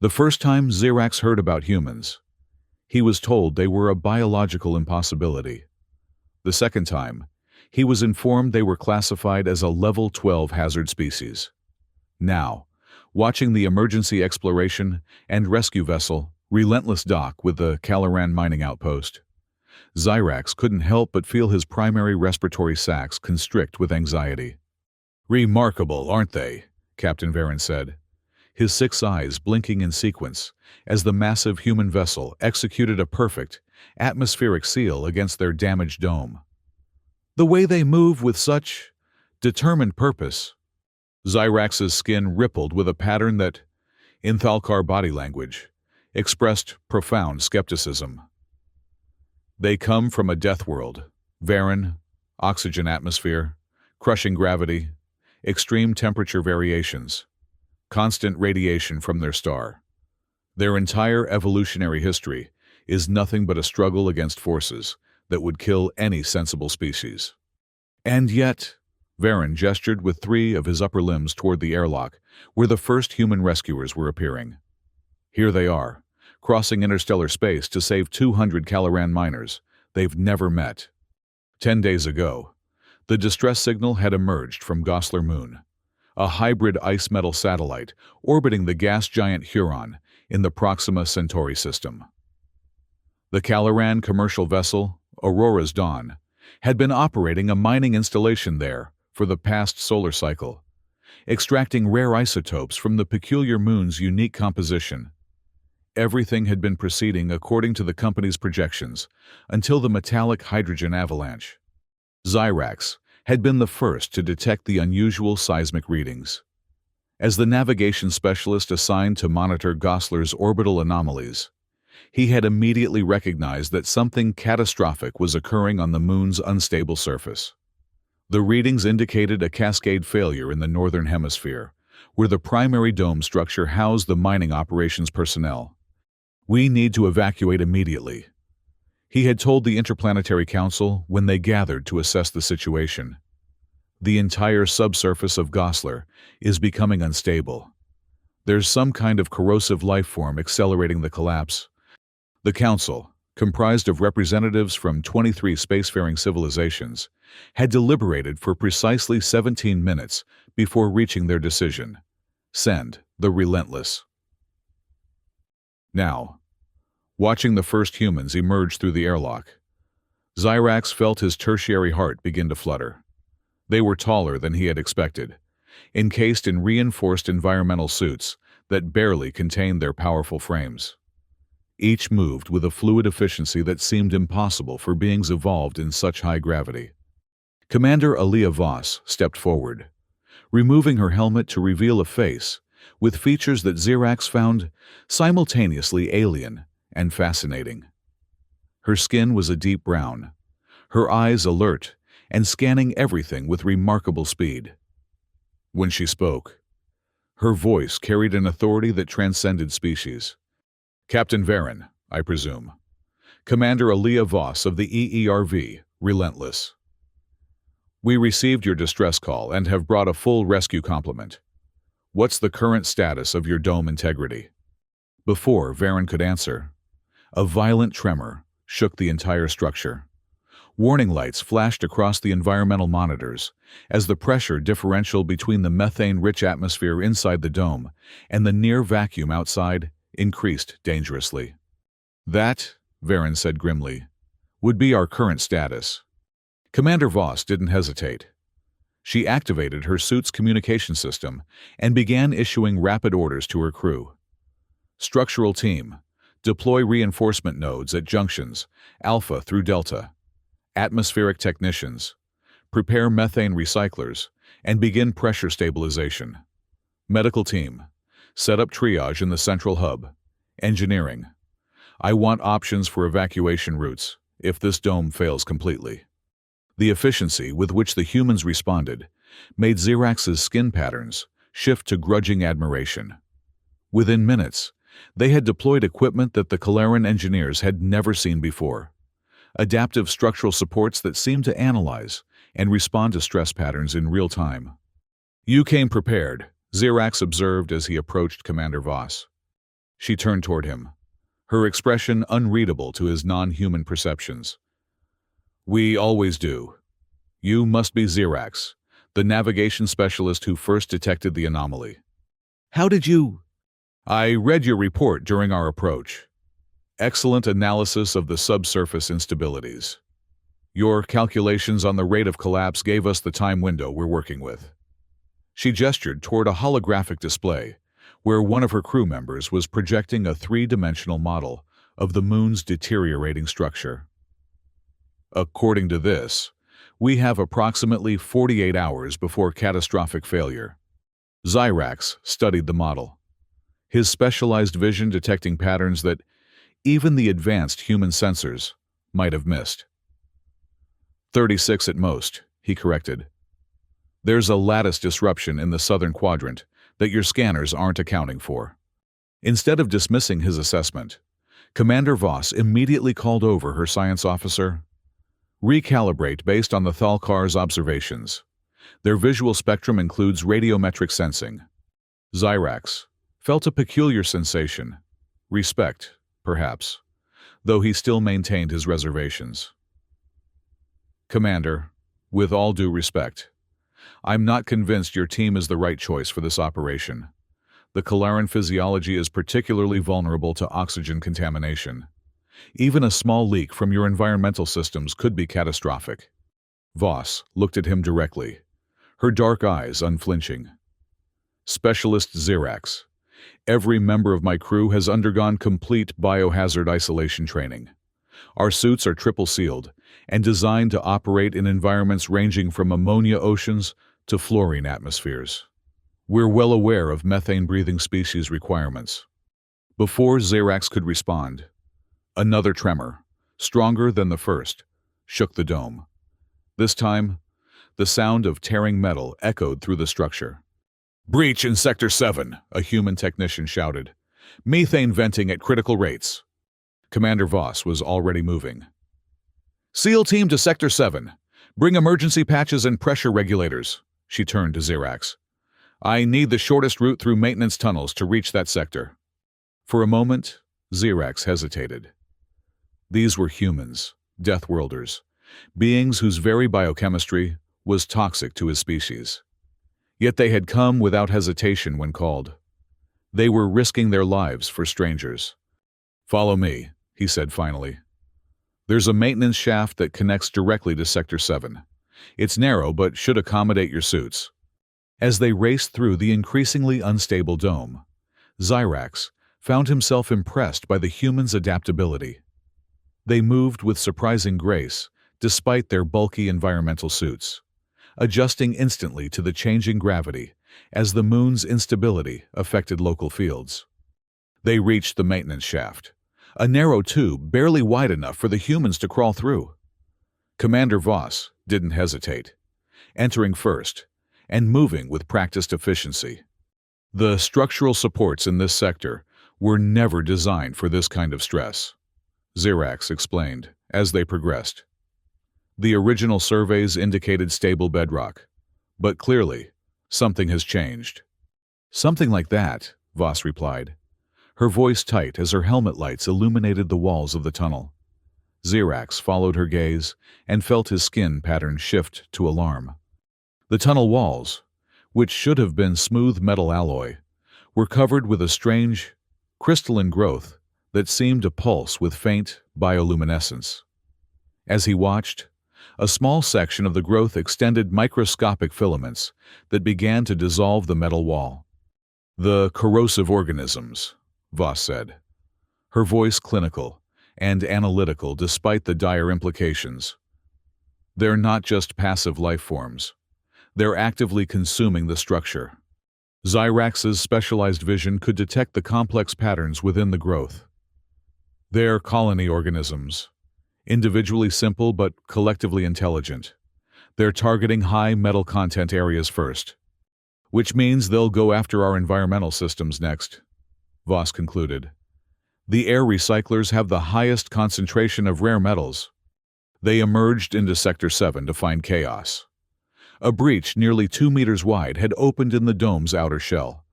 The first time Xerax heard about humans, he was told they were a biological impossibility. The second time, he was informed they were classified as a Level 12 hazard species. Now, watching the emergency exploration and rescue vessel Relentless dock with the Calaran mining outpost, Xerax couldn't help but feel his primary respiratory sacs constrict with anxiety. "Remarkable, aren't they?" Captain Varen said, his 6 eyes blinking in sequence as the massive human vessel executed a perfect, atmospheric seal against their damaged dome. "The way they move with such determined purpose." Xerax's skin rippled with a pattern that, in Thalkar body language, expressed profound skepticism. "They come from a death world, Varen, oxygen atmosphere, crushing gravity, extreme temperature variations, constant radiation from their star. Their entire evolutionary history is nothing but a struggle against forces that would kill any sensible species. And yet," Varen gestured with 3 of his upper limbs toward the airlock where the first human rescuers were appearing. "Here they are, crossing interstellar space to save 200 Calaran miners they've never met." 10 days ago, the distress signal had emerged from Goslar Moon, a hybrid ice-metal satellite orbiting the gas giant Huron in the Proxima Centauri system. The Calaran commercial vessel, Aurora's Dawn, had been operating a mining installation there for the past solar cycle, extracting rare isotopes from the peculiar moon's unique composition. Everything had been proceeding according to the company's projections until the metallic hydrogen avalanche. Xerax had been the first to detect the unusual seismic readings. As the navigation specialist assigned to monitor Goslar's orbital anomalies, he had immediately recognized that something catastrophic was occurring on the moon's unstable surface. The readings indicated a cascade failure in the northern hemisphere, where the primary dome structure housed the mining operations personnel. "We need to evacuate immediately," he had told the Interplanetary Council when they gathered to assess the situation. "The entire subsurface of Goslar is becoming unstable. There's some kind of corrosive life form accelerating the collapse." The Council, comprised of representatives from 23 spacefaring civilizations, had deliberated for precisely 17 minutes before reaching their decision: send the Relentless. Now, watching the first humans emerge through the airlock, Xerax felt his tertiary heart begin to flutter. They were taller than he had expected, encased in reinforced environmental suits that barely contained their powerful frames. Each moved with a fluid efficiency that seemed impossible for beings evolved in such high gravity. Commander Alia Voss stepped forward, removing her helmet to reveal a face with features that Xerax found simultaneously alien and fascinating. Her skin was a deep brown, her eyes alert and scanning everything with remarkable speed. When she spoke, her voice carried an authority that transcended species. "Captain Varen, I presume. Commander Alia Voss of the EERV, Relentless. We received your distress call and have brought a full rescue complement. What's the current status of your dome integrity?" Before Varen could answer, a violent tremor shook the entire structure. Warning lights flashed across the environmental monitors as the pressure differential between the methane-rich atmosphere inside the dome and the near vacuum outside increased dangerously. "That," Varen said grimly, "would be our current status." Commander Voss didn't hesitate. She activated her suit's communication system and began issuing rapid orders to her crew. "Structural team, deploy reinforcement nodes at junctions, Alpha through Delta. Atmospheric technicians, prepare methane recyclers and begin pressure stabilization. Medical team, set up triage in the central hub. Engineering, I want options for evacuation routes if this dome fails completely." The efficiency with which the humans responded made Xerax's skin patterns shift to grudging admiration. Within minutes, they had deployed equipment that the Calaran engineers had never seen before. Adaptive structural supports that seemed to analyze and respond to stress patterns in real time. "You came prepared," Xerax observed as he approached Commander Voss. She turned toward him, her expression unreadable to his non-human perceptions. "We always do. You must be Xerax, the navigation specialist who first detected the anomaly." "How did you—" "I read your report during our approach. Excellent analysis of the subsurface instabilities. Your calculations on the rate of collapse gave us the time window we're working with." She gestured toward a holographic display, where one of her crew members was projecting a three-dimensional model of the moon's deteriorating structure. "According to this, we have approximately 48 hours before catastrophic failure." Xerax studied the model, his specialized vision detecting patterns that even the advanced human sensors might have missed. 36 at most, he corrected. "There's a lattice disruption in the southern quadrant that your scanners aren't accounting for." Instead of dismissing his assessment, Commander Voss immediately called over her science officer. "Recalibrate based on the Thalkar's observations. Their visual spectrum includes radiometric sensing." Xerax felt a peculiar sensation. Respect, perhaps, though he still maintained his reservations. "Commander, with all due respect, I'm not convinced your team is the right choice for this operation. The Kalaran physiology is particularly vulnerable to oxygen contamination. Even a small leak from your environmental systems could be catastrophic." Voss looked at him directly, her dark eyes unflinching. "Specialist Xerax, every member of my crew has undergone complete biohazard isolation training. Our suits are triple-sealed and designed to operate in environments ranging from ammonia oceans to fluorine atmospheres. We're well aware of methane-breathing species requirements." Before Xerax could respond, another tremor, stronger than the first, shook the dome. This time, the sound of tearing metal echoed through the structure. "Breach in Sector 7, a human technician shouted. "Methane venting at critical rates." Commander Voss was already moving. "SEAL team to Sector 7. Bring emergency patches and pressure regulators." She turned to Xerax. "I need the shortest route through maintenance tunnels to reach that sector." For a moment, Xerax hesitated. These were humans, Deathworlders, beings whose very biochemistry was toxic to his species. Yet they had come without hesitation when called. They were risking their lives for strangers. "Follow me," he said finally. "There's a maintenance shaft that connects directly to Sector 7. It's narrow but should accommodate your suits." As they raced through the increasingly unstable dome, Xerax found himself impressed by the humans' adaptability. They moved with surprising grace despite their bulky environmental suits, adjusting instantly to the changing gravity as the moon's instability affected local fields. They reached the maintenance shaft, a narrow tube barely wide enough for the humans to crawl through. Commander Voss didn't hesitate, entering first and moving with practiced efficiency. The structural supports in this sector were never designed for this kind of stress, Xerax explained as they progressed. The original surveys indicated stable bedrock, but clearly, something has changed. "Something like that," Voss replied, her voice tight as her helmet lights illuminated the walls of the tunnel. Xerax followed her gaze and felt his skin pattern shift to alarm. The tunnel walls, which should have been smooth metal alloy, were covered with a strange, crystalline growth that seemed to pulse with faint bioluminescence. As he watched, a small section of the growth extended microscopic filaments that began to dissolve the metal wall. "The corrosive organisms," Voss said, her voice clinical and analytical despite the dire implications. "They're not just passive life forms. They're actively consuming the structure." Xerax's specialized vision could detect the complex patterns within the growth. "They're colony organisms, individually simple but collectively intelligent. They're targeting high metal content areas first, which means they'll go after our environmental systems next," Voss concluded. "The air recyclers have the highest concentration of rare metals." They emerged into Sector 7 to find chaos. A breach nearly 2 meters wide had opened in the dome's outer shell,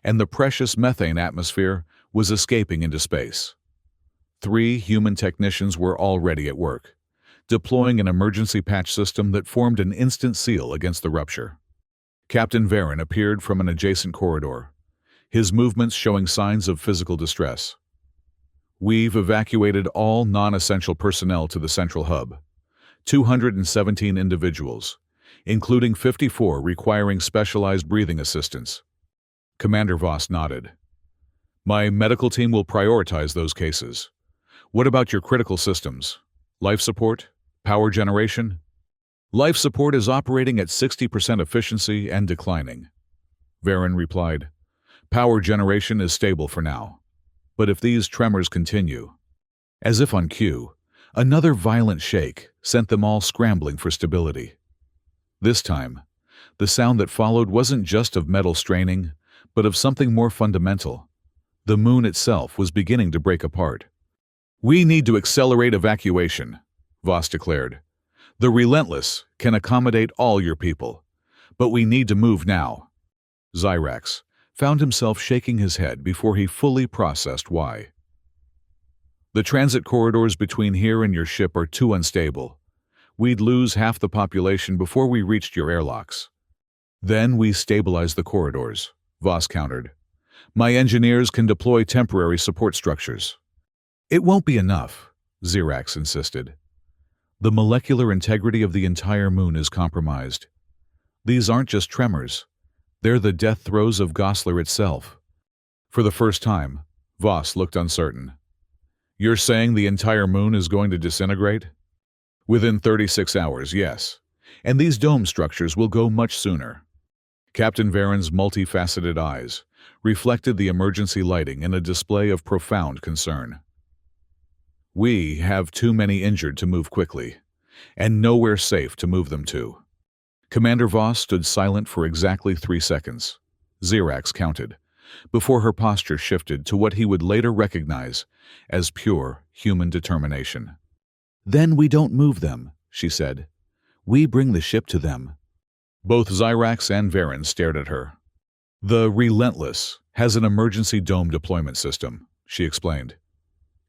and the precious methane atmosphere was escaping into space. 3 human technicians were already at work, deploying an emergency patch system that formed an instant seal against the rupture. Captain Varen appeared from an adjacent corridor, his movements showing signs of physical distress. We've evacuated all non-essential personnel to the central hub, 217 individuals, including 54 requiring specialized breathing assistance. Commander Voss nodded. My medical team will prioritize those cases. What about your critical systems? Life support? Power generation? Life support is operating at 60% efficiency and declining. Varen replied. Power generation is stable for now. But if these tremors continue, as if on cue, another violent shake sent them all scrambling for stability. This time, the sound that followed wasn't just of metal straining, but of something more fundamental. The moon itself was beginning to break apart. We need to accelerate evacuation, Voss declared. The Relentless can accommodate all your people, but we need to move now. Xyrax found himself shaking his head before he fully processed why. The transit corridors between here and your ship are too unstable. We'd lose half the population before we reached your airlocks. Then we stabilize the corridors, Voss countered. My engineers can deploy temporary support structures. It won't be enough, Xyrax insisted. The molecular integrity of the entire moon is compromised. These aren't just tremors. They're the death throes of Goslar itself. For the first time, Voss looked uncertain. You're saying the entire moon is going to disintegrate? Within 36 hours, yes. And these dome structures will go much sooner. Captain Varen's multifaceted eyes reflected the emergency lighting in a display of profound concern. We have too many injured to move quickly, and nowhere safe to move them to. Commander Voss stood silent for exactly 3 seconds. Xyrax counted, before her posture shifted to what he would later recognize as pure human determination. Then we don't move them, she said. We bring the ship to them. Both Xyrax and Varen stared at her. The Relentless has an emergency dome deployment system, she explained.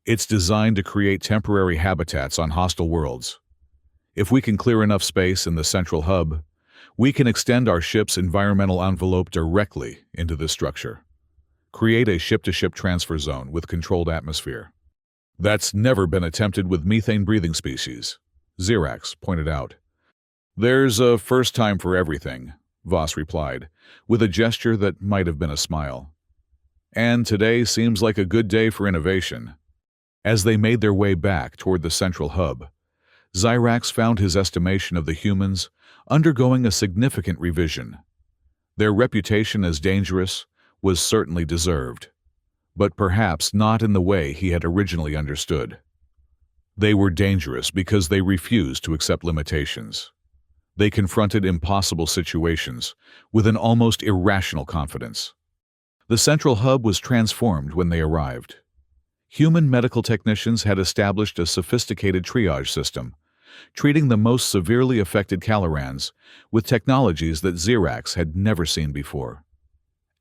It's designed to create temporary habitats on hostile worlds. If we can clear enough space in the central hub, we can extend our ship's environmental envelope directly into this structure. Create a ship-to-ship transfer zone with controlled atmosphere. That's never been attempted with methane-breathing species, Xyrax pointed out. There's a first time for everything, Voss replied, with a gesture that might have been a smile. And today seems like a good day for innovation. As they made their way back toward the central hub, Xyrax found his estimation of the humans undergoing a significant revision. Their reputation as dangerous was certainly deserved, but perhaps not in the way he had originally understood. They were dangerous because they refused to accept limitations. They confronted impossible situations with an almost irrational confidence. The central hub was transformed when they arrived. Human medical technicians had established a sophisticated triage system, treating the most severely affected Calorans with technologies that Xyrax had never seen before.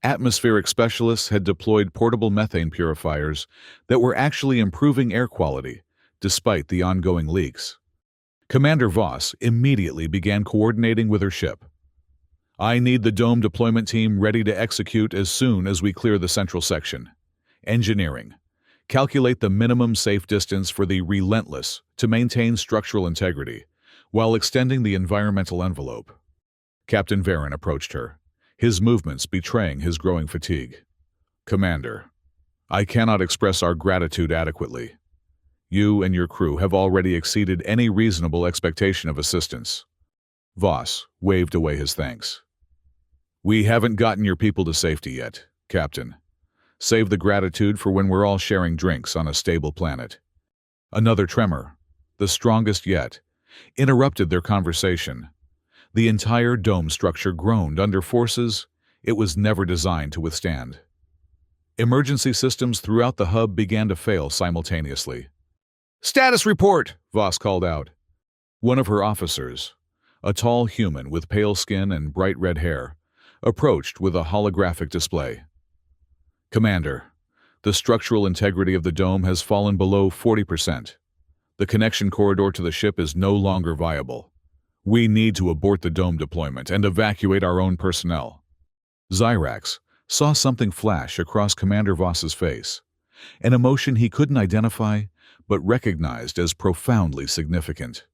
Atmospheric specialists had deployed portable methane purifiers that were actually improving air quality, despite the ongoing leaks. Commander Voss immediately began coordinating with her ship. I need the dome deployment team ready to execute as soon as we clear the central section. Engineering. Calculate the minimum safe distance for the Relentless to maintain structural integrity, while extending the environmental envelope. Captain Varen approached her, his movements betraying his growing fatigue. Commander, I cannot express our gratitude adequately. You and your crew have already exceeded any reasonable expectation of assistance. Voss waved away his thanks. We haven't gotten your people to safety yet, Captain. Save the gratitude for when we're all sharing drinks on a stable planet. Another tremor, the strongest yet, interrupted their conversation. The entire dome structure groaned under forces it was never designed to withstand. Emergency systems throughout the hub began to fail simultaneously. Status report, Voss called out. One of her officers, a tall human with pale skin and bright red hair, approached with a holographic display. Commander, The structural integrity of the dome has fallen below 40%. The connection corridor to the ship is no longer viable. We need to abort the dome deployment and evacuate our own personnel. Zyrax saw something flash across Commander Voss's face, an emotion he couldn't identify but recognized as profoundly significant.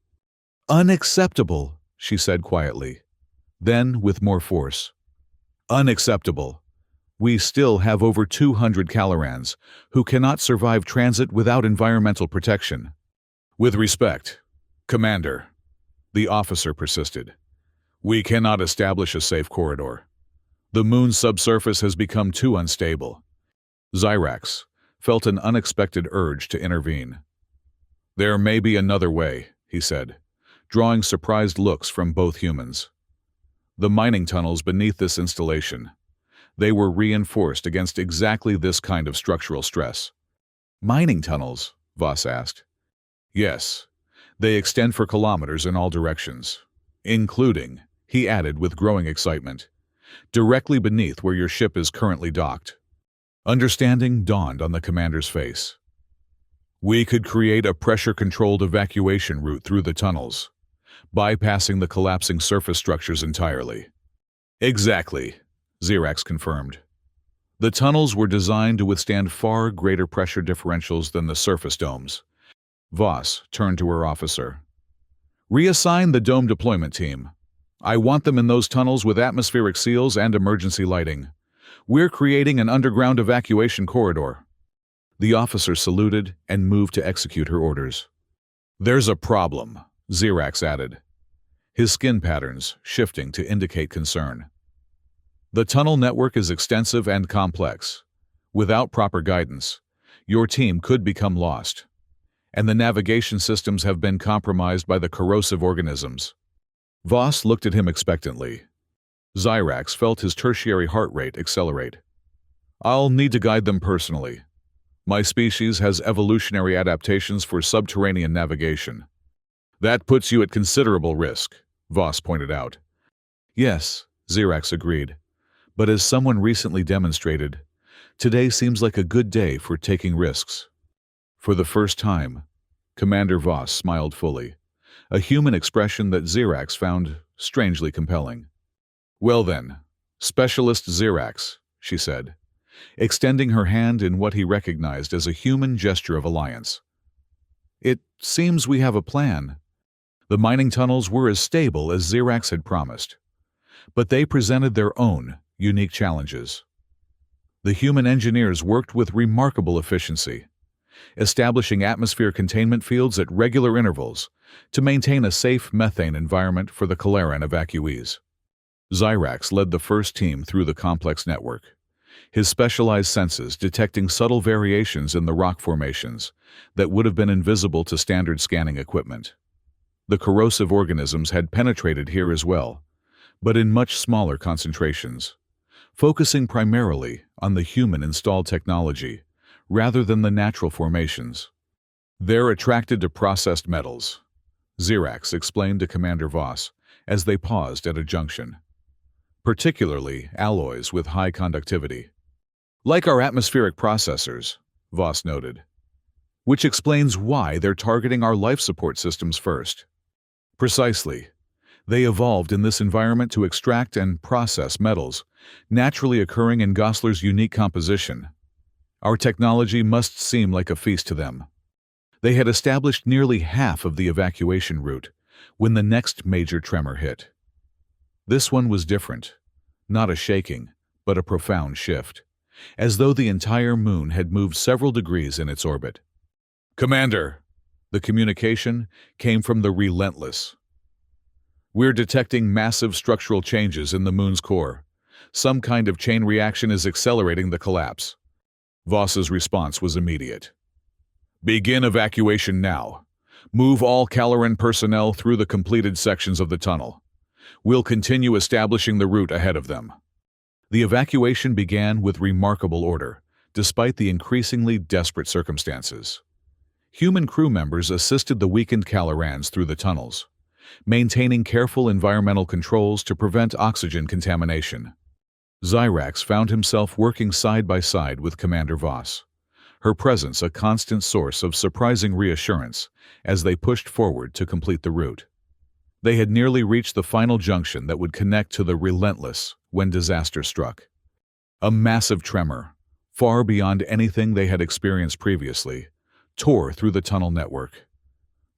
"Unacceptable," she said quietly. Then, with more force, "Unacceptable. We still have over 200 Calorans who cannot survive transit without environmental protection." "With respect, Commander," the officer persisted, "we cannot establish a safe corridor. The moon's subsurface has become too unstable." Zyrax felt an unexpected urge to intervene. "There may be another way," he said, drawing surprised looks from both humans. The mining tunnels beneath this installation. They were reinforced against exactly this kind of structural stress. "Mining tunnels?" Voss asked. "Yes. They extend for kilometers in all directions, including," he added with growing excitement, "directly beneath where your ship is currently docked." Understanding dawned on the commander's face. "We could create a pressure-controlled evacuation route through the tunnels, bypassing the collapsing surface structures entirely." "Exactly," Zyrax confirmed. "The tunnels were designed to withstand far greater pressure differentials than the surface domes." Voss turned to her officer. "Reassign the dome deployment team. I want them in those tunnels with atmospheric seals and emergency lighting. We're creating an underground evacuation corridor." The officer saluted and moved to execute her orders. "There's a problem," Zyrax added, his skin patterns shifting to indicate concern. "The tunnel network is extensive and complex. Without proper guidance, your team could become lost. And the navigation systems have been compromised by the corrosive organisms." Voss looked at him expectantly. Zyrax felt his tertiary heart rate accelerate. "I'll need to guide them personally. My species has evolutionary adaptations for subterranean navigation." "That puts you at considerable risk," Voss pointed out. "Yes," Zyrax agreed. "But as someone recently demonstrated, today seems like a good day for taking risks." For the first time, Commander Voss smiled fully, a human expression that Zyrax found strangely compelling. "Well then, Specialist Zyrax," she said, extending her hand in what he recognized as a human gesture of alliance. "It seems we have a plan." The mining tunnels were as stable as Zyrax had promised, but they presented their own unique challenges. The human engineers worked with remarkable efficiency, establishing atmosphere containment fields at regular intervals to maintain a safe methane environment for the Calaran evacuees. Zyrax led the first team through the complex network, his specialized senses detecting subtle variations in the rock formations that would have been invisible to standard scanning equipment. The corrosive organisms had penetrated here as well, but in much smaller concentrations, focusing primarily on the human-installed technology rather than the natural formations. "They're attracted to processed metals," Zyrax explained to Commander Voss as they paused at a junction. "Particularly alloys with high conductivity. Like our atmospheric processors," Voss noted. "Which explains why they're targeting our life support systems first." "Precisely. They evolved in this environment to extract and process metals, naturally occurring in Gosler's unique composition. Our technology must seem like a feast to them." They had established nearly half of the evacuation route when the next major tremor hit. This one was different, not a shaking, but a profound shift, as though the entire moon had moved several degrees in its orbit. "Commander!" The communication came from the Relentless. "We're detecting massive structural changes in the moon's core. Some kind of chain reaction is accelerating the collapse." Voss's response was immediate. "Begin evacuation now. Move all Calaran personnel through the completed sections of the tunnel. We'll continue establishing the route ahead of them." The evacuation began with remarkable order, despite the increasingly desperate circumstances. Human crew members assisted the weakened Calarans through the tunnels, maintaining careful environmental controls to prevent oxygen contamination. Zyrax found himself working side by side with Commander Voss, her presence a constant source of surprising reassurance as they pushed forward to complete the route. They had nearly reached the final junction that would connect to the Relentless when disaster struck. A massive tremor, far beyond anything they had experienced previously, tore through the tunnel network.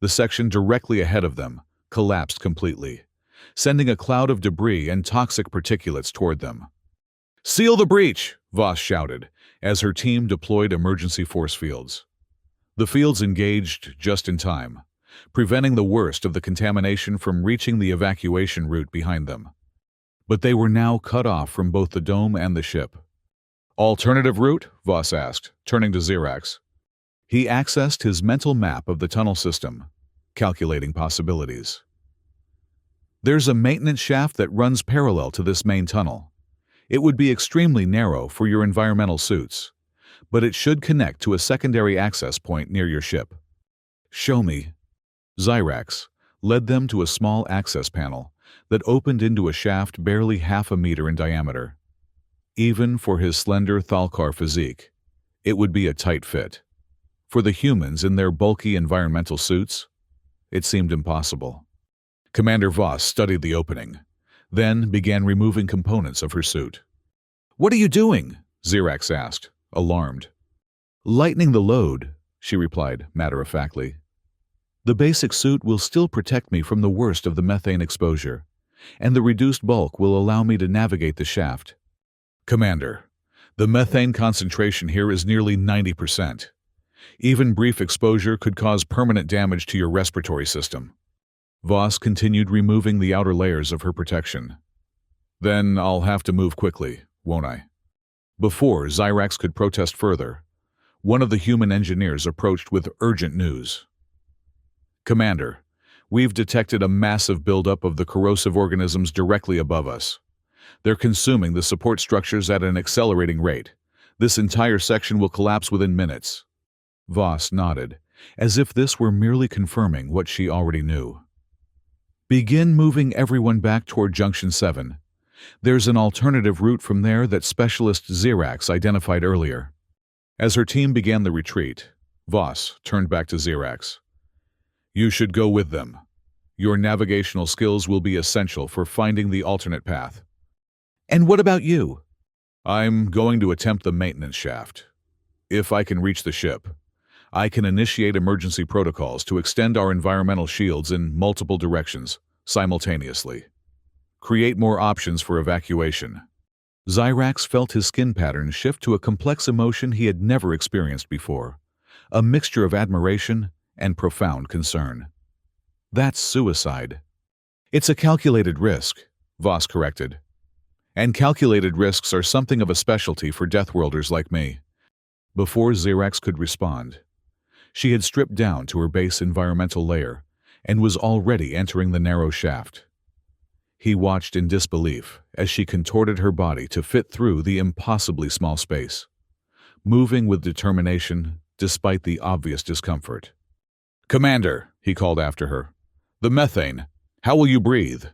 The section directly ahead of them collapsed completely, sending a cloud of debris and toxic particulates toward them. "Seal the breach!" Voss shouted, as her team deployed emergency force fields. The fields engaged just in time, preventing the worst of the contamination from reaching the evacuation route behind them. But they were now cut off from both the dome and the ship. "Alternative route?" Voss asked, turning to Xerax. He accessed his mental map of the tunnel system, calculating possibilities. "There's a maintenance shaft that runs parallel to this main tunnel. It would be extremely narrow for your environmental suits, but it should connect to a secondary access point near your ship." "Show me." Xerax led them to a small access panel that opened into a shaft barely half a meter in diameter. Even for his slender Thalkar physique, it would be a tight fit. For the humans in their bulky environmental suits, it seemed impossible. Commander Voss studied the opening, then began removing components of her suit. "What are you doing?" Xerax asked, alarmed. "Lightening the load," she replied matter-of-factly. "The basic suit will still protect me from the worst of the methane exposure, and the reduced bulk will allow me to navigate the shaft." "Commander, the methane concentration here is nearly 90%. Even brief exposure could cause permanent damage to your respiratory system." Voss continued removing the outer layers of her protection. "Then I'll have to move quickly, won't I?" Before Xerax could protest further, one of the human engineers approached with urgent news. "Commander, we've detected a massive buildup of the corrosive organisms directly above us. They're consuming the support structures at an accelerating rate. This entire section will collapse within minutes." Voss nodded, as if this were merely confirming what she already knew. "Begin moving everyone back toward Junction 7. There's an alternative route from there that Specialist Xerax identified earlier." As her team began the retreat, Voss turned back to Xerax. "You should go with them. Your navigational skills will be essential for finding the alternate path." "And what about you?" "I'm going to attempt the maintenance shaft. If I can reach the ship, I can initiate emergency protocols to extend our environmental shields in multiple directions simultaneously. Create more options for evacuation." Xerax felt his skin pattern shift to a complex emotion he had never experienced before, a mixture of admiration and profound concern. "That's suicide." "It's a calculated risk," Voss corrected. "And calculated risks are something of a specialty for Deathworlders like me." Before Xerax could respond, she had stripped down to her base environmental layer and was already entering the narrow shaft. He watched in disbelief as she contorted her body to fit through the impossibly small space, moving with determination despite the obvious discomfort. "Commander," he called after her, "the methane. How will you breathe?"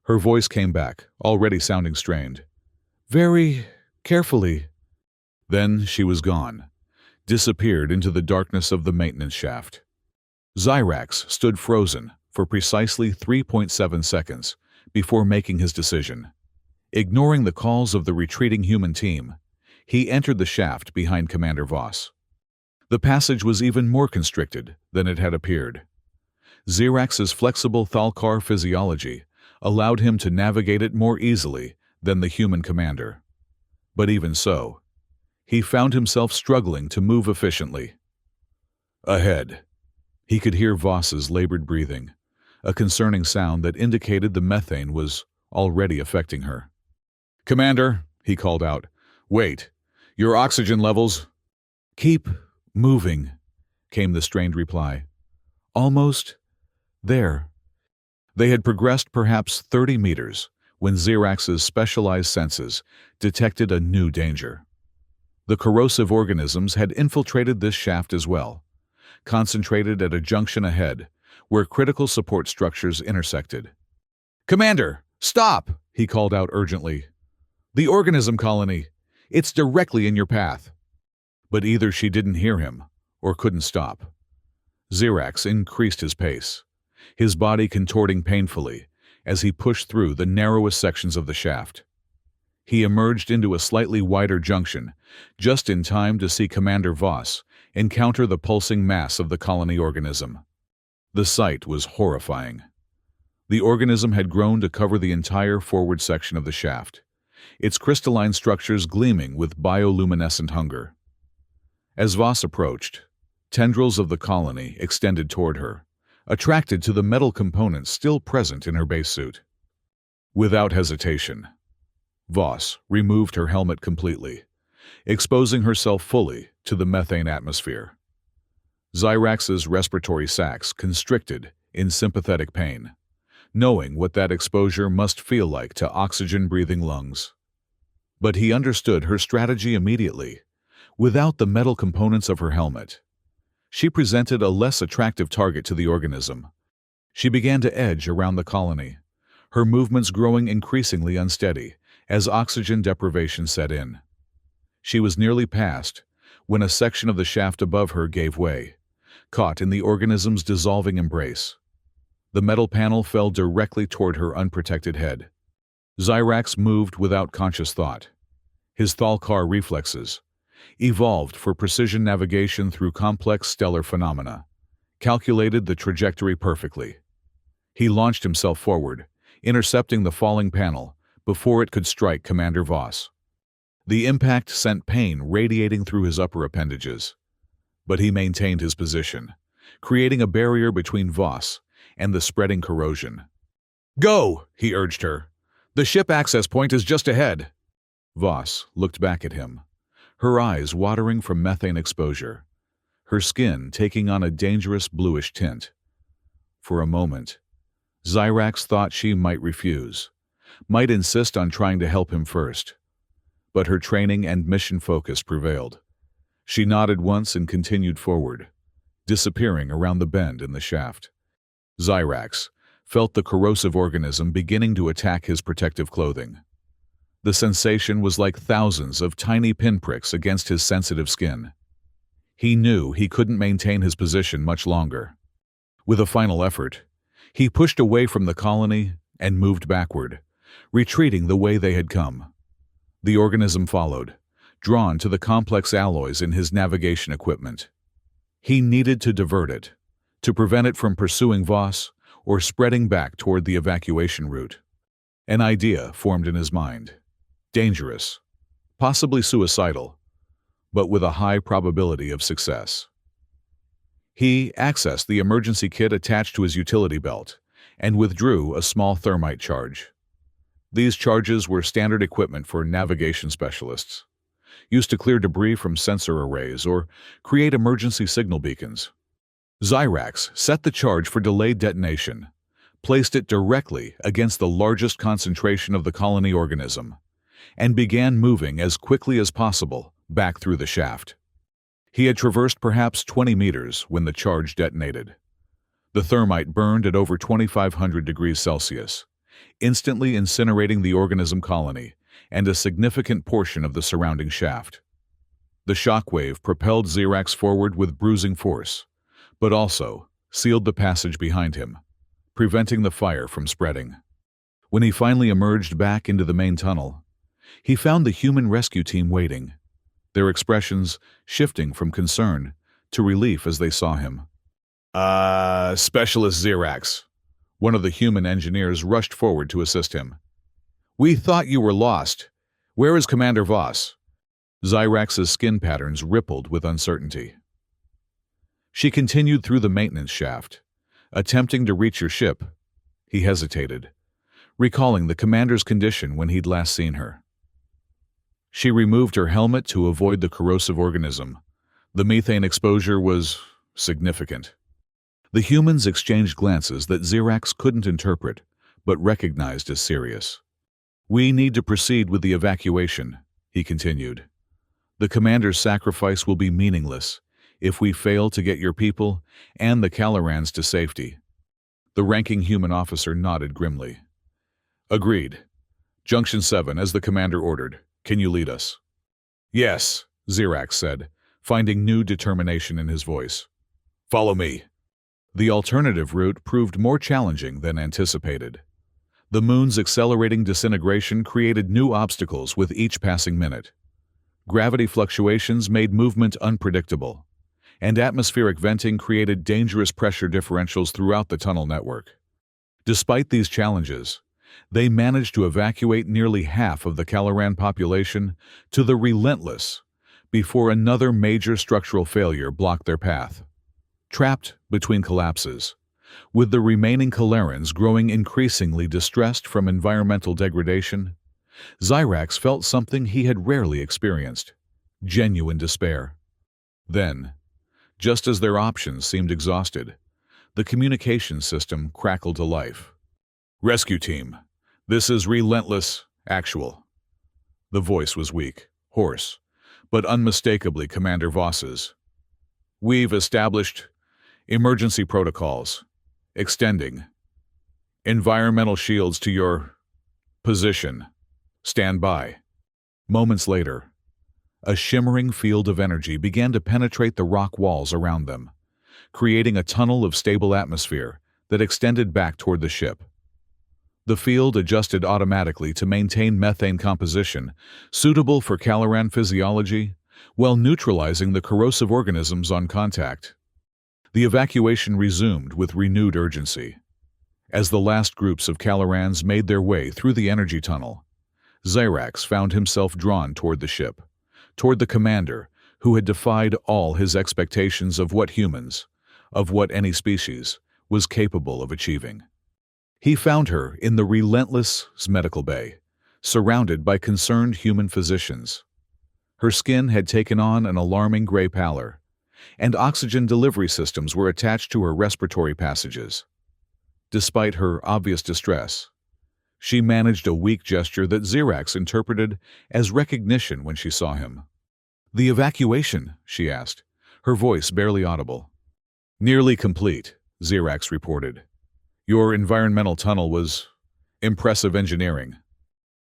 Her voice came back, already sounding strained. "Very carefully." Then she was gone, disappeared into the darkness of the maintenance shaft. Xerax stood frozen for precisely 3.7 seconds before making his decision. Ignoring the calls of the retreating human team, he entered the shaft behind Commander Voss. The passage was even more constricted than it had appeared. Xerax's flexible Thalkar physiology allowed him to navigate it more easily than the human commander. But even so, he found himself struggling to move efficiently. Ahead, he could hear Voss's labored breathing, a concerning sound that indicated the methane was already affecting her. "Commander," he called out, "wait. Your oxygen levels—" "Keep moving," came the strained reply. "Almost there." They had progressed perhaps 30 meters when Xerax's specialized senses detected a new danger. The corrosive organisms had infiltrated this shaft as well, concentrated at a junction ahead where critical support structures intersected. "Commander, stop!" he called out urgently. "The organism colony. It's directly in your path." But either she didn't hear him or couldn't stop. Xerax increased his pace, his body contorting painfully as he pushed through the narrowest sections of the shaft. He emerged into a slightly wider junction, just in time to see Commander Voss encounter the pulsing mass of the colony organism. The sight was horrifying. The organism had grown to cover the entire forward section of the shaft, its crystalline structures gleaming with bioluminescent hunger. As Voss approached, tendrils of the colony extended toward her, attracted to the metal components still present in her base suit. Without hesitation, Voss removed her helmet completely, exposing herself fully to the methane atmosphere. Xerax's respiratory sacs constricted in sympathetic pain, knowing what that exposure must feel like to oxygen-breathing lungs. But he understood her strategy immediately. Without the metal components of her helmet, she presented a less attractive target to the organism. She began to edge around the colony, her movements growing increasingly unsteady as oxygen deprivation set in. She was nearly past when a section of the shaft above her gave way, caught in the organism's dissolving embrace. The metal panel fell directly toward her unprotected head. Xerax moved without conscious thought. His Thalkar reflexes, evolved for precision navigation through complex stellar phenomena, calculated the trajectory perfectly. He launched himself forward, intercepting the falling panel before it could strike Commander Voss. The impact sent pain radiating through his upper appendages, but he maintained his position, creating a barrier between Voss and the spreading corrosion. "Go!" he urged her. "The ship access point is just ahead." Voss looked back at him, her eyes watering from methane exposure, her skin taking on a dangerous bluish tint. For a moment, Xerax thought she might refuse, might insist on trying to help him first. But her training and mission focus prevailed. She nodded once and continued forward, disappearing around the bend in the shaft. Xerax felt the corrosive organism beginning to attack his protective clothing. The sensation was like thousands of tiny pinpricks against his sensitive skin. He knew he couldn't maintain his position much longer. With a final effort, he pushed away from the colony and moved backward, retreating the way they had come. The organism followed, drawn to the complex alloys in his navigation equipment. He needed to divert it, to prevent it from pursuing Voss or spreading back toward the evacuation route. An idea formed in his mind. Dangerous, possibly suicidal, but with a high probability of success. He accessed the emergency kit attached to his utility belt and withdrew a small thermite charge. These charges were standard equipment for navigation specialists, used to clear debris from sensor arrays or create emergency signal beacons. Xerax set the charge for delayed detonation, placed it directly against the largest concentration of the colony organism, and began moving as quickly as possible back through the shaft. He had traversed perhaps 20 meters when the charge detonated. The thermite burned at over 2,500 degrees Celsius, instantly incinerating the organism colony and a significant portion of the surrounding shaft. The shockwave propelled Xerax forward with bruising force, but also sealed the passage behind him, preventing the fire from spreading. When he finally emerged back into the main tunnel, he found the human rescue team waiting, their expressions shifting from concern to relief as they saw him. Specialist Xerax." One of the human engineers rushed forward to assist him. "We thought you were lost. Where is Commander Voss?" Xerax's skin patterns rippled with uncertainty. "She continued through the maintenance shaft, attempting to reach your ship." He hesitated, recalling the commander's condition when he'd last seen her. She removed her helmet to avoid the corrosive organism. The methane exposure was significant. The humans exchanged glances that Xerax couldn't interpret, but recognized as serious. "We need to proceed with the evacuation," he continued. "The commander's sacrifice will be meaningless if we fail to get your people and the Calorans to safety." The ranking human officer nodded grimly. "Agreed. Junction 7, as the commander ordered. Can you lead us?" "Yes," Xerax said, finding new determination in his voice. "Follow me." The alternative route proved more challenging than anticipated. The moon's accelerating disintegration created new obstacles with each passing minute. Gravity fluctuations made movement unpredictable, and atmospheric venting created dangerous pressure differentials throughout the tunnel network. Despite these challenges, they managed to evacuate nearly half of the Caloran population to the Relentless before another major structural failure blocked their path. Trapped between collapses, with the remaining Calarans growing increasingly distressed from environmental degradation, Xyrax felt something he had rarely experienced: genuine despair. Then, just as their options seemed exhausted, the communication system crackled to life. "Rescue team, this is Relentless Actual." The voice was weak, hoarse, but unmistakably Commander Voss's. "We've established emergency protocols, extending environmental shields to your position. Stand by." Moments later, a shimmering field of energy began to penetrate the rock walls around them, creating a tunnel of stable atmosphere that extended back toward the ship. The field adjusted automatically to maintain methane composition suitable for Caloran physiology, while neutralizing the corrosive organisms on contact. The evacuation resumed with renewed urgency. As the last groups of Calorans made their way through the energy tunnel, Xyrax found himself drawn toward the ship, toward the commander who had defied all his expectations of what humans, of what any species, was capable of achieving. He found her in the Relentless medical bay, surrounded by concerned human physicians. Her skin had taken on an alarming gray pallor, and oxygen delivery systems were attached to her respiratory passages. Despite her obvious distress, she managed a weak gesture that Xyrax interpreted as recognition when she saw him. "The evacuation?" she asked, her voice barely audible. "Nearly complete," Xyrax reported. "Your environmental tunnel was impressive engineering."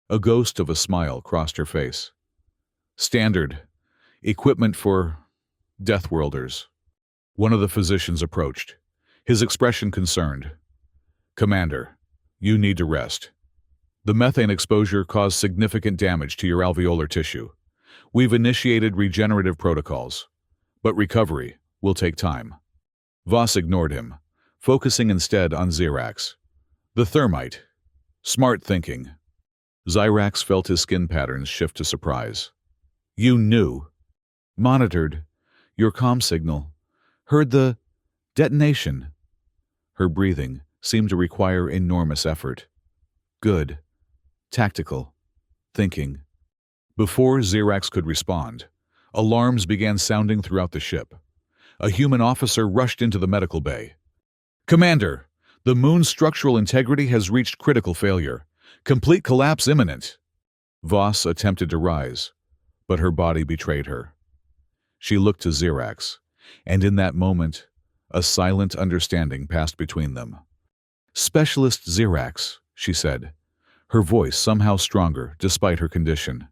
A ghost of a smile crossed her face. "Standard equipment for Deathworlders." One of the physicians approached, his expression concerned. "Commander, you need to rest. The methane exposure caused significant damage to your alveolar tissue. We've initiated regenerative protocols, but recovery will take time." Voss ignored him, focusing instead on Xyrax. "The thermite. Smart thinking." Xyrax felt his skin patterns shift to surprise. "You knew." "Monitored your comm signal. Heard the detonation." Her breathing seemed to require enormous effort. "Good. Tactical. Thinking." Before Xyrax could respond, alarms began sounding throughout the ship. A human officer rushed into the medical bay. "Commander, the moon's structural integrity has reached critical failure. Complete collapse imminent." Voss attempted to rise, but her body betrayed her. She looked to Xyrax, and in that moment, a silent understanding passed between them. "Specialist Xyrax," she said, her voice somehow stronger despite her condition.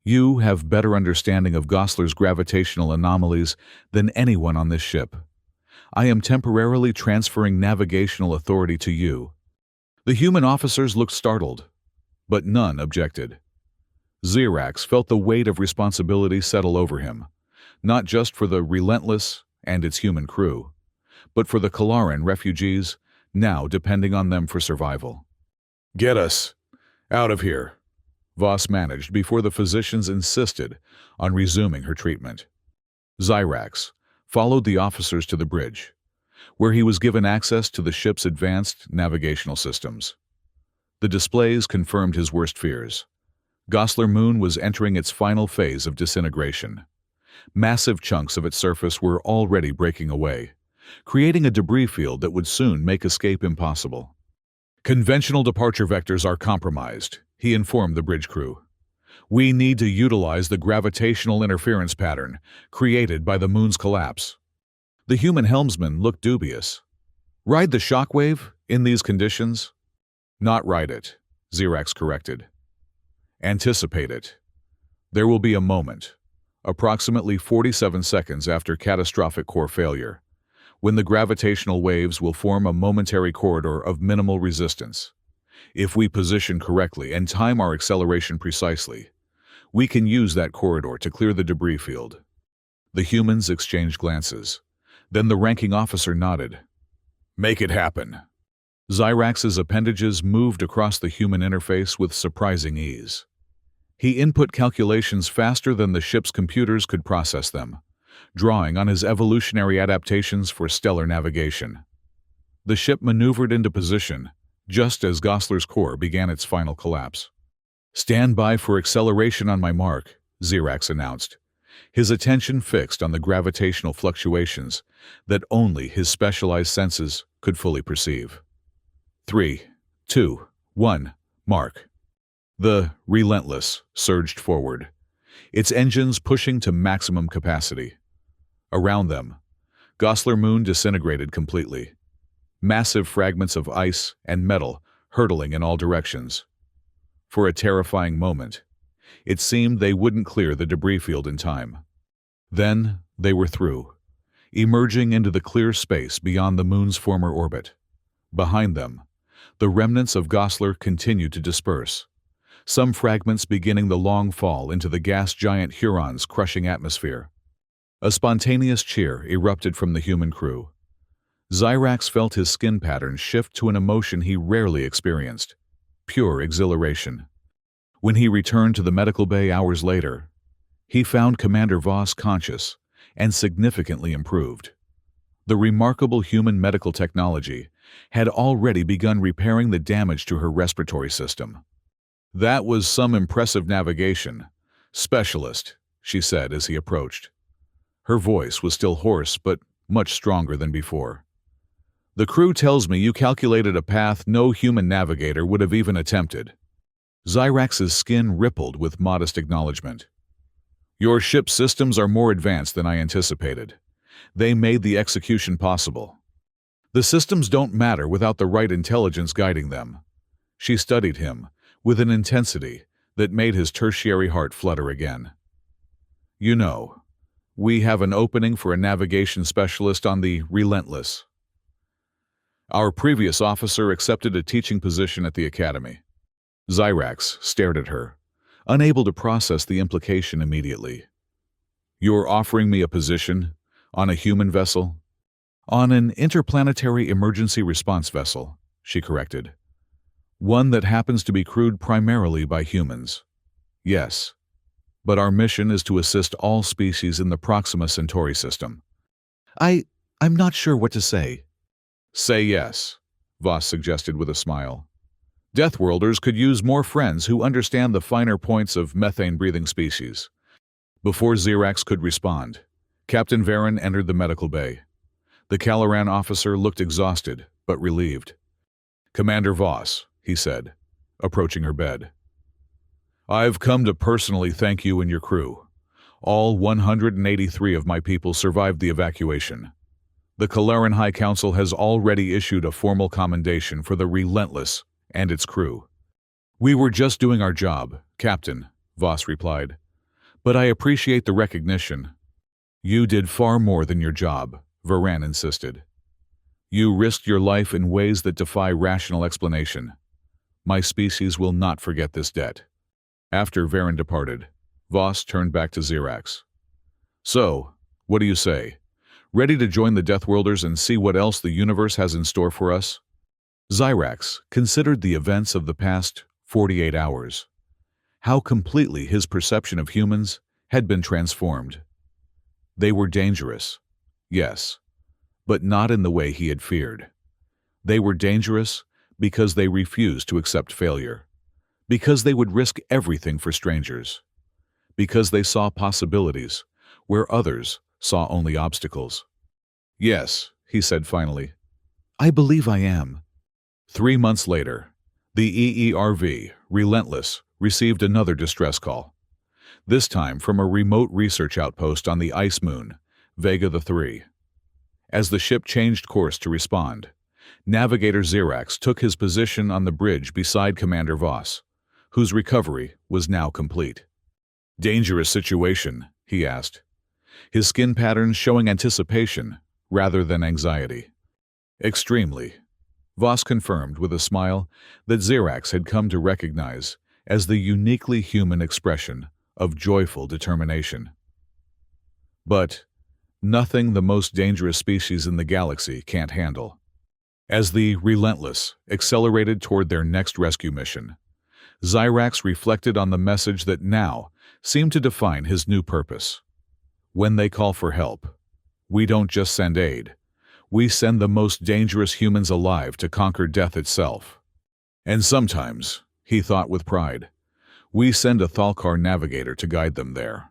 "You have better understanding of Gosler's gravitational anomalies than anyone on this ship. I am temporarily transferring navigational authority to you." The human officers looked startled, but none objected. Xyrax felt the weight of responsibility settle over him, not just for the Relentless and its human crew, but for the Calaran refugees now depending on them for survival. "Get us out of here," Voss managed before the physicians insisted on resuming her treatment. Xyrax followed the officers to the bridge, where he was given access to the ship's advanced navigational systems. The displays confirmed his worst fears. Gosler Moon was entering its final phase of disintegration. Massive chunks of its surface were already breaking away, creating a debris field that would soon make escape impossible. "Conventional departure vectors are compromised," he informed the bridge crew. "We need to utilize the gravitational interference pattern created by the moon's collapse." The human helmsman looked dubious. "Ride the shockwave in these conditions?" "Not ride it," Xyrax corrected. "Anticipate it. There will be a moment, approximately 47 seconds after catastrophic core failure, when the gravitational waves will form a momentary corridor of minimal resistance. If we position correctly and time our acceleration precisely, we can use that corridor to clear the debris field. The humans exchanged glances. Then the ranking officer nodded. Make it happen. Zyrax's appendages moved across the human interface with surprising ease. He input calculations faster than the ship's computers could process them, drawing on his evolutionary adaptations for stellar navigation. The ship maneuvered into position, just as Gosler's core began its final collapse. Stand by for acceleration on my mark, Zyrax announced, his attention fixed on the gravitational fluctuations that only his specialized senses could fully perceive. 3, 2, 1, mark. The Relentless surged forward, its engines pushing to maximum capacity. Around them, Gosler Moon disintegrated completely, massive fragments of ice and metal hurtling in all directions. For a terrifying moment, it seemed they wouldn't clear the debris field in time. Then they were through, emerging into the clear space beyond the moon's former orbit. Behind them, the remnants of Gosler continued to disperse, some fragments beginning the long fall into the gas giant Huron's crushing atmosphere. A spontaneous cheer erupted from the human crew. Zyrax felt his skin patterns shift to an emotion he rarely experienced: pure exhilaration. When he returned to the medical bay hours later, he found Commander Voss conscious and significantly improved. The remarkable human medical technology had already begun repairing the damage to her respiratory system. That was some impressive navigation, specialist, she said as he approached. Her voice was still hoarse, but much stronger than before. The crew tells me you calculated a path no human navigator would have even attempted. Zyrax's skin rippled with modest acknowledgement. Your ship's systems are more advanced than I anticipated. They made the execution possible. The systems don't matter without the right intelligence guiding them. She studied him with an intensity that made his tertiary heart flutter again. You know, we have an opening for a navigation specialist on the Relentless. Our previous officer accepted a teaching position at the academy. Zyrax stared at her, unable to process the implication immediately. You're offering me a position on a human vessel? On an interplanetary emergency response vessel, she corrected. One that happens to be crewed primarily by humans. Yes, but our mission is to assist all species in the Proxima Centauri system. I'm not sure what to say. Say yes, Voss suggested with a smile. Deathworlders could use more friends who understand the finer points of methane-breathing species. Before Zyrax could respond, Captain Varen entered the medical bay. The Caloran officer looked exhausted, but relieved. Commander Voss, he said, approaching her bed. I've come to personally thank you and your crew. All 183 of my people survived the evacuation. The Calaran High Council has already issued a formal commendation for the Relentless and its crew. We were just doing our job, Captain, Voss replied. But I appreciate the recognition. You did far more than your job, Varen insisted. You risked your life in ways that defy rational explanation. My species will not forget this debt. After Varen departed, Voss turned back to Zyrax. So, what do you say? Ready to join the Deathworlders and see what else the universe has in store for us? Zyrax considered the events of the past 48 hours. How completely his perception of humans had been transformed. They were dangerous, yes, but not in the way he had feared. They were dangerous because they refused to accept failure, because they would risk everything for strangers, because they saw possibilities where others saw only obstacles. Yes, he said finally. I believe I am. 3 months later, the EERV, Relentless, received another distress call, this time from a remote research outpost on the ice moon, Vega III. As the ship changed course to respond, Navigator Zyrax took his position on the bridge beside Commander Voss, whose recovery was now complete. Dangerous situation, he asked, his skin patterns showing anticipation rather than anxiety. Extremely, Voss confirmed with a smile that Xerax had come to recognize as the uniquely human expression of joyful determination. But nothing the most dangerous species in the galaxy can't handle. As the Relentless accelerated toward their next rescue mission, Xerax reflected on the message that now seemed to define his new purpose. When they call for help, we don't just send aid, we send the most dangerous humans alive to conquer death itself. And sometimes, he thought with pride, we send a Thalkar navigator to guide them there.